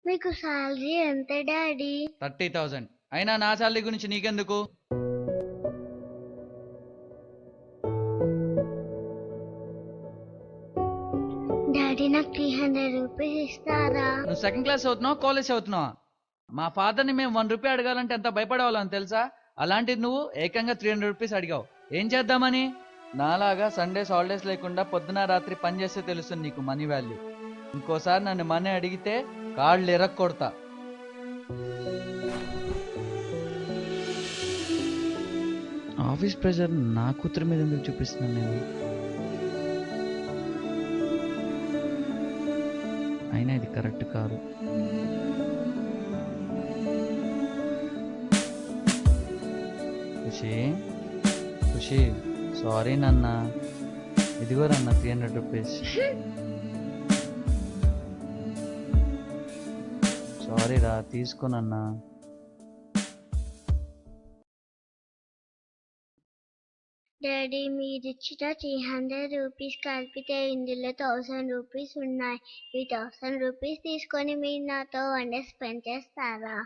మీకు సాలరీ ఎంత డాడీ? 30,000. అయినా నా శాలరీ గురించి నీకెందుకు? డాడీ నాకు 300 రూపీస్ ఇస్తారా? నువ్వు సెకండ్ క్లాస్ అవుతున్నావా, కాలేజ్ అవుతున్నావా? మా ఫాదర్ని మేము 1 రూపీ అడగాలంటే ఎంత భయపడేవాళ్ళం తెలుసా? అలాంటిది నువ్వు ఏకంగా 300 రూపీస్ అడిగావు. ఏం చేద్దామని? నాలాగా సండేస్ హాలిడేస్ లేకుండా పొద్దున రాత్రి పని చేస్తే తెలుస్తుంది నీకు మనీ వాల్యూ. ఇంకోసారి నన్ను మనీ అడిగితే కాళ్ళు ఎరక్కొడతా. ఆఫీస్ ప్రెషర్ నా కూతురు మీద ఎందుకు చూపిస్తున్నాను నేను? అయినా ఇది కరెక్ట్ కాదు. ఖుషి, ఖుషి, సారీ నాన్న. ఇదిగో నాన్న 300 రూపీస్. సారీ రా, తీసుకోనన్నా. డాడీ మీరిచ్చిన 300 రూపీస్ కలిపితే ఇందులో 1000 రూపీస్ ఉన్నాయి. ఈ 1000 రూపీస్ తీసుకొని మీరు నాతో 1 డే స్పెండ్ చేస్తారా?